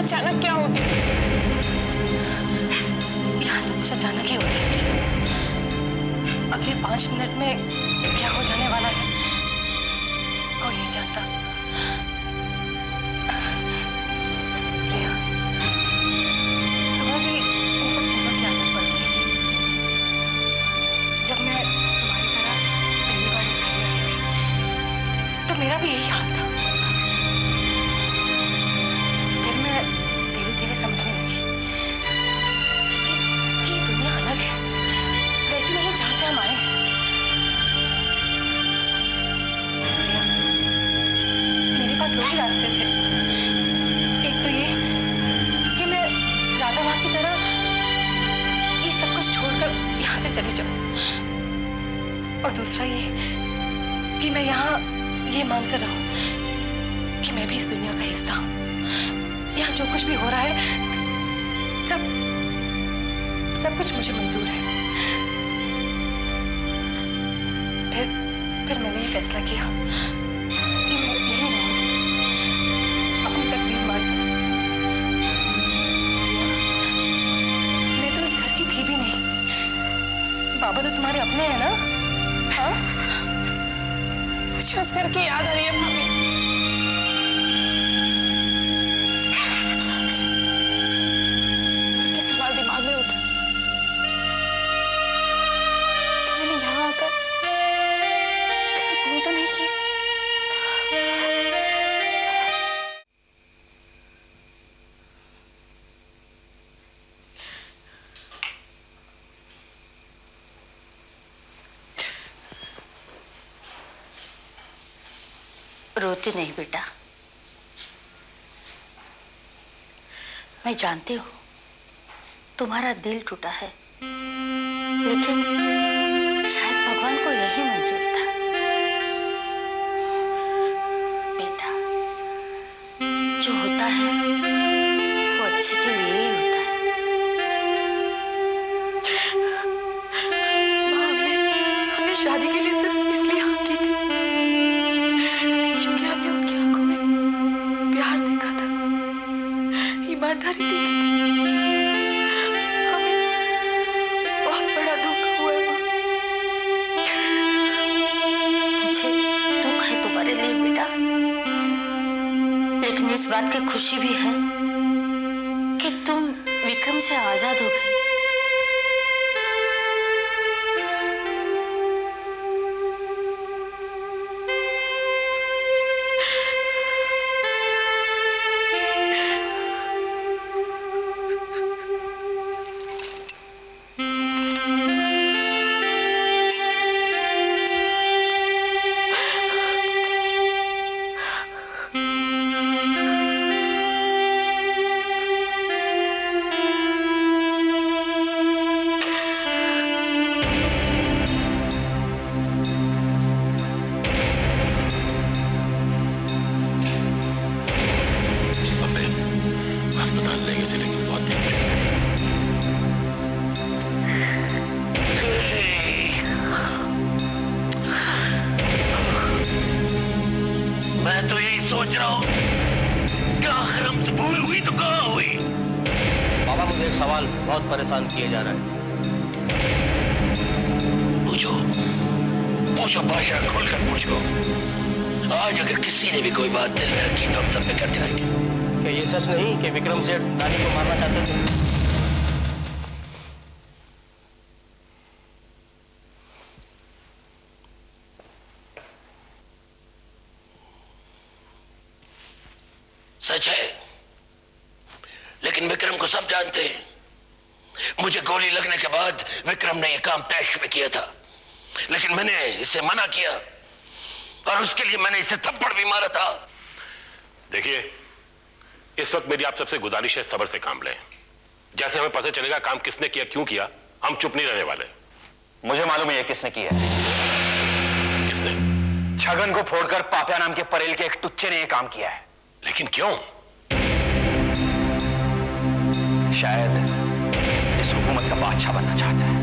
अचानक क्या हो गया? यहाँ सब कुछ अचानक ही हो रहा है। अगले 5 मिनट में क्या हो जाने वाला है कोई नहीं जानता। प्रिया, तुम्हें भी इन सब चीजों की आदत पड़ जाएगी। जब मैं तुम्हारी तरह पहली बार इस घर में आई थी तो मेरा भी यही हाल था। फिर मैं धीरे धीरे समझने लगी कि ये दुनिया अलग है, वैसी नहीं जहां से हम आए हैं। मेरे पास दो ही रास्ते थे। एक तो ये कि मैं राधा माँ की तरह ये सब कुछ छोड़कर यहाँ से चली जाऊं, और दूसरा ये कि मैं यहाँ ये मानकर रहूं कि मैं भी इस दुनिया का हिस्सा हूं। यहाँ जो कुछ भी हो रहा है सब कुछ मुझे मंजूर है। फिर मैंने ये फैसला किया कि मैं यहीं रहूं, अपनी तकदीर मानकर। मैं तो इस घर की थी भी नहीं। बाबा तो तुम्हारे अपने हैं ना? हाँ, मुझे उस घर की याद आ रही है भाभी। एक ही सवाल दिमाग में उठा, मैंने यहाँ आकर भूल तो नहीं की? रोती नहीं बेटा, मैं जानती हूँ तुम्हारा दिल टूटा है, लेकिन शायद भगवान को यही मंजूर था। बेटा, जो होता है वो अच्छे के लिए ही होता है। माँ, हमने शादी के लिए सिर्फ इसलिए हाँ की थी क्योंकि हमने उनकी आंखों में प्यार देखा था, ईमानदारी देखी थी। हमें बहुत बड़ा धोखा हुआ है माँ। मुझे दुख है तुम्हारे लिए बेटा, लेकिन इस बात की खुशी भी है कि तुम विक्रम से आजाद हो गई। अस्पताल ले गए थे लेकिन बहुत देर मैं तो यही सोच रहा हूँ क्या आखिर हमसे भूल हुई तो कहाँ हुई? बाबा, मुझे एक सवाल बहुत परेशान किए जा रहा है। पूछो पूछो बादशाह, खोलकर पूछो। आज अगर किसी ने भी कोई बात दिल में रखी तो हम सब पे कर जाएंगे। क्या ये सच नहीं कि विक्रम सेठ नानी को मारना चाहते थे? सच है, लेकिन विक्रम को सब जानते हैं। मुझे गोली लगने के बाद विक्रम ने यह काम तैश में किया था, लेकिन मैंने इसे मना किया और उसके लिए मैंने इसे थप्पड़ भी मारा था। देखिए, इस वक्त मेरी आप सबसे गुजारिश है, सब्र से काम लें। जैसे हमें पता चलेगा काम किसने किया, क्यों किया, हम चुप नहीं रहने वाले। मुझे मालूम है ये किसने किया है। किसने? छगन को फोड़कर पापिया नाम के परेल के एक टुच्चे ने यह काम किया है। लेकिन क्यों? शायद इस हुकूमत का बादशाह बनना चाहता है।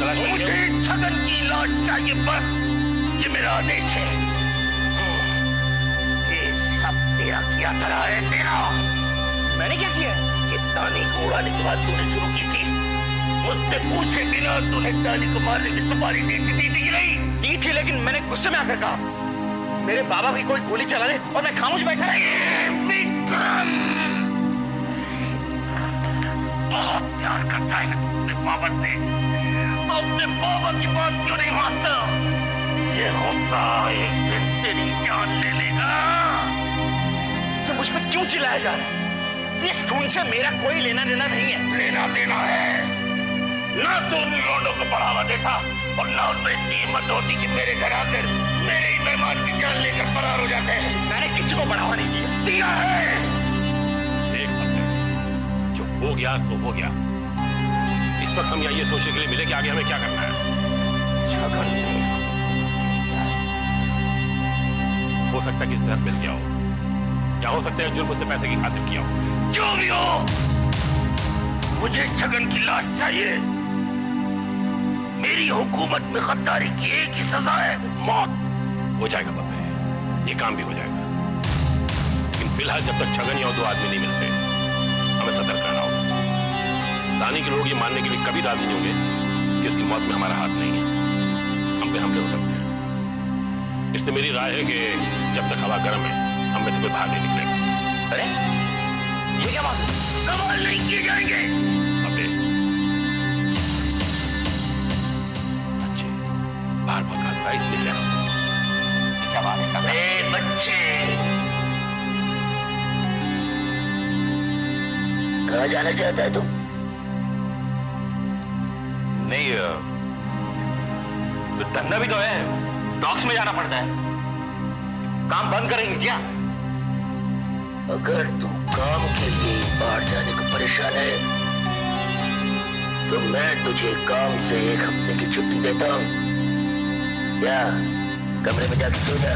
तलाश कर मुझे छगन की लाश चाहिए, बस ये मेरा आदेश है। ये सब तेरा किया धरा है, तेरा। मैंने क्या किया? ये तानी को उड़ाने की बात तूने शुरू की थी, मुझसे पूछे बिना तूने तानी को मारने की सुपारी दी थी कि नहीं? दी थी, लेकिन मैंने गुस्से में आकर कहा मेरे बाबा की कोई गोली चला ले और मैं खामोश बैठा है। विक्रम बहुत प्यार करता है तू अपने बाबा से, अपने बाबा की बात क्यों नहीं मानता? ये होता एक दिन तेरी जान ले लेगा। तो मुझ पर क्यों चिल्लाया जा रहा है? इस खून से मेरा कोई लेना देना नहीं है। लेना देना है। ना तो उन लोगों को बढ़ावा देता और ना उनमें इतनी हिम्मत होती कि मेरे घर आकर मेरे ही मेहमान की जान लेकर फरार हो जाते हैं। मैंने किसी को बढ़ावा नहीं दिया। दिया है। देख सकते, जो हो गया सो हो गया। इस वक्त हम यहाँ ये सोचने के लिए मिले कि आगे हमें क्या करना है। छगन हो सकता है कि इससे मिल गया हो, या हो सकता है जुर्म से पैसे की खातिर किया हो। जो भी हो, मुझे छगन की लाश चाहिए। मेरी हुकूमत में गद्दारी की एक ही सजा है, मौत। हो जाएगा पप्पे, ये काम भी हो जाएगा, लेकिन फिलहाल जब तक छगन या 2 आदमी नहीं मिलते हमें सतर्क रहना होगा। दानी के लोग ये मानने के लिए कभी राजी नहीं होंगे कि इसकी मौत में हमारा हाथ नहीं है। हम पे हमले हो सकते हैं, इसलिए मेरी राय है कि जब तक हवा गर्म है हम में से कोई बाहर नहीं निकलेगा। अरे ये क्या बात है? कमाल नहीं किए जाएंगे। पप्पे बच्चे बाहर बहुत खाता है, इसलिए कह रहा हूं। क्या बात है? ए बच्चे, कहाँ जाना चाहता है तुम? नहीं, धंधा भी तो है, डॉक्स में जाना पड़ता है। काम बंद करेंगे क्या? अगर तू काम के लिए बाहर जाने को परेशान है तो मैं तुझे काम से 1 हफ्ते की छुट्टी देता हूं। या कमरे में जाकर सो जा,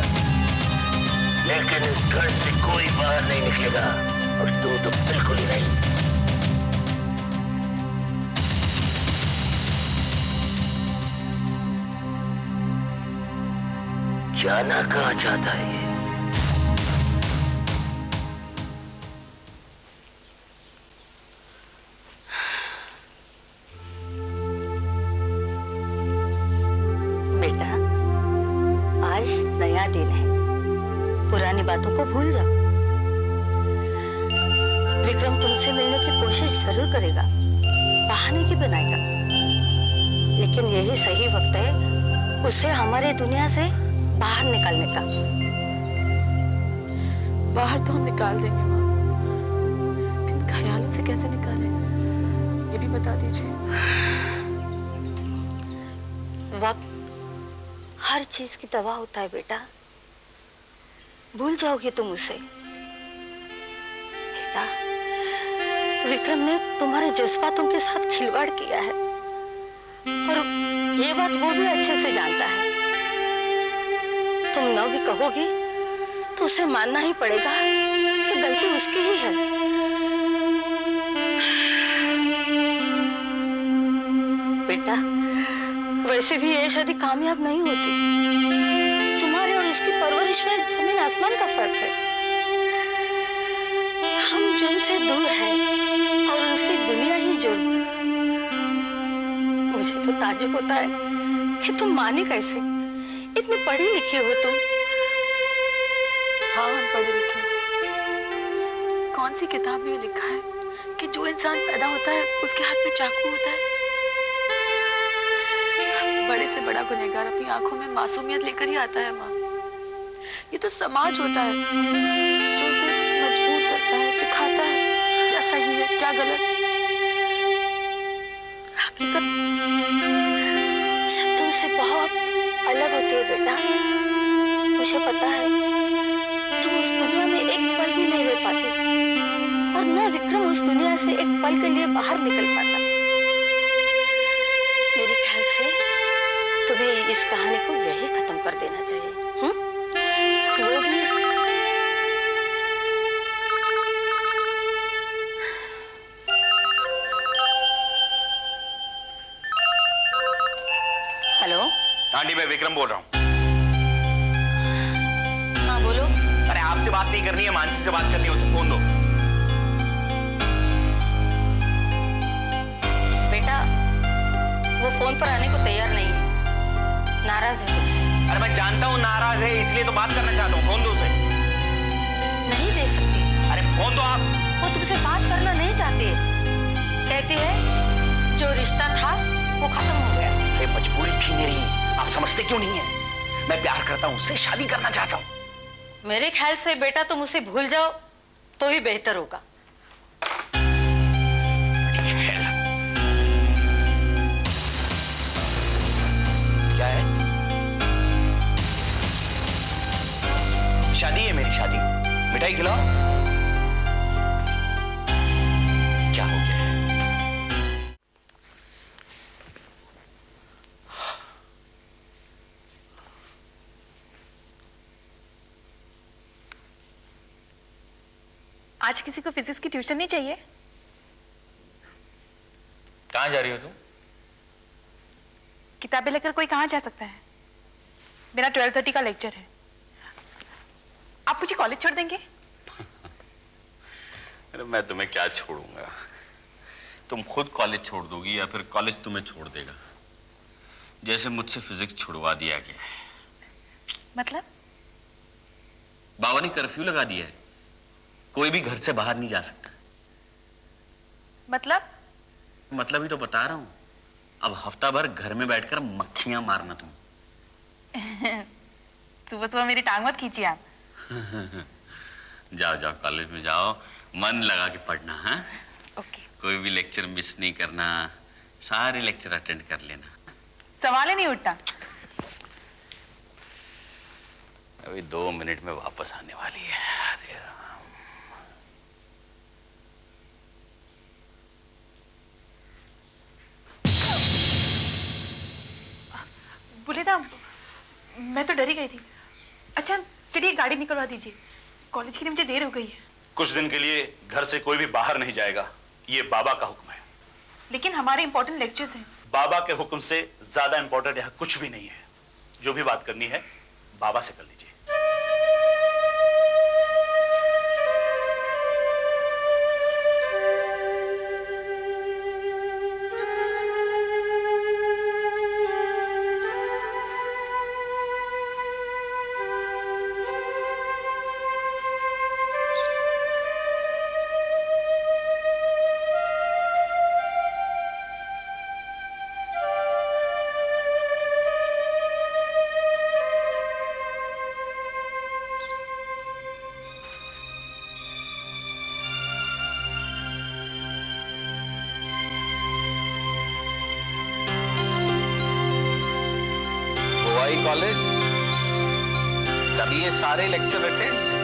लेकिन इस घर से कोई बाहर नहीं निकलेगा, और तू तो बिल्कुल ही नहीं। जाना कहाँ चाहता है ये? बेटा, आज नया दिन है, पुरानी बातों को भूल जाओ। विक्रम तुमसे मिलने की कोशिश जरूर करेगा, बहाने की बनाएगा, लेकिन यही सही वक्त है उसे हमारी दुनिया से बाहर निकालने का। बाहर तो हम निकाल देंगे माँ, इन ख्यालों से कैसे निकालें ये भी बता दीजिए। वक्त हर चीज की दवा होता है बेटा, भूल जाओगे तुम उसे। बेटा, विक्रम ने तुम्हारे जज्बातों के साथ खिलवाड़ किया है, और ये बात वो भी अच्छे से जानता है। तुम न भी कहोगी तो उसे मानना ही पड़ेगा कि गलती उसकी ही है। बेटा, वैसे भी ये शादी कामयाब नहीं होती। तुम्हारे और उसकी परवरिश में जमीन आसमान का फर्क है। हम जुर्म से दूर हैं और उसकी दुनिया ही जुर्म। मुझे तो ताज्जुब होता है कि तुम माने कैसे, इतनी पढ़ी लिखी हो तुम। हाँ, हम पढ़े लिखे हैं। कौन सी किताब में ये लिखा है कि जो इंसान पैदा होता है उसके हाथ में चाकू होता है? बड़े से बड़ा गुनहगार अपनी आंखों में मासूमियत लेकर ही आता है माँ। ये तो समाज होता है जो उसे मजबूर करता है, सिखाता है क्या सही है क्या गलत। हकीकत शब्दों से बहुत अलग होती है बेटा। मुझे पता है तुम उस दुनिया में एक पल भी नहीं रह पाती, और न विक्रम उस दुनिया से एक पल के लिए बाहर निकल पाता। मेरे ख्याल से तुम्हें इस कहानी को यही खत्म कर देना चाहिए। वो भी हेलो। आंटी मैं विक्रम बोल रहा हूँ। हाँ बोलो। अरे आपसे बात नहीं करनी है, मानसी से बात करनी है, उसे फोन दो। बेटा वो फोन पर आने को तैयार नहीं है, नाराज है तुमसे। अरे मैं जानता हूँ नाराज है, इसलिए तो बात करना चाहता हूँ, फोन दो उसे। नहीं दे सकती। अरे फोन दो आप। वो तुमसे बात करना नहीं चाहती, कहती है जो रिश्ता था वो खत्म हो गया। अरे मजबूरी थी मेरी, आप समझते क्यों नहीं है? मैं प्यार करता हूँ उससे, शादी करना चाहता हूँ। मेरे ख्याल से बेटा तुम उसे भूल जाओ तो ही बेहतर होगा। क्या है? शादी है मेरी, शादी। मिठाई खिलाओ। क्या हो गया है? आज किसी को फिजिक्स की ट्यूशन नहीं चाहिए? कहाँ जा रही हो तुम? किताबें लेकर कोई कहाँ जा सकता है? मेरा 12:30 का लेक्चर है। आप मुझे कॉलेज छोड़ देंगे? अरे मैं तुम्हें क्या छोड़ूंगा, तुम खुद कॉलेज छोड़ दोगी या फिर कॉलेज तुम्हें छोड़ देगा, जैसे मुझसे फिजिक्स छुड़वा दिया गया है। मतलब? बाबा ने कर्फ्यू लगा दिया है, कोई भी घर से बाहर नहीं जा सकता। मतलब ही तो बता रहा हूं, अब हफ्ता भर घर में बैठकर मक्खियां मारना तुम। सुबह सुबह मेरी टांग मत खींचिए आप। जाओ जाओ कॉलेज में जाओ, मन लगा के पढ़ना है। ओके। कोई भी लेक्चर मिस नहीं करना, सारे लेक्चर अटेंड कर लेना। सवाल ही नहीं उठता। अभी 2 मिनट में वापस आने वाली है। अरे राम। बोले था, मैं तो डरी गई थी। अच्छा चलिए गाड़ी निकलवा दीजिए, कॉलेज के लिए मुझे देर हो गई है। कुछ दिन के लिए घर से कोई भी बाहर नहीं जाएगा, ये बाबा का हुक्म है। लेकिन हमारे इंपॉर्टेंट लेक्चर्स हैं। बाबा के हुक्म से ज्यादा इंपॉर्टेंट यहाँ कुछ भी नहीं है। जो भी बात करनी है बाबा से कर लीजिए। कॉलेज तभी ये सारे लेक्चर अटेंड।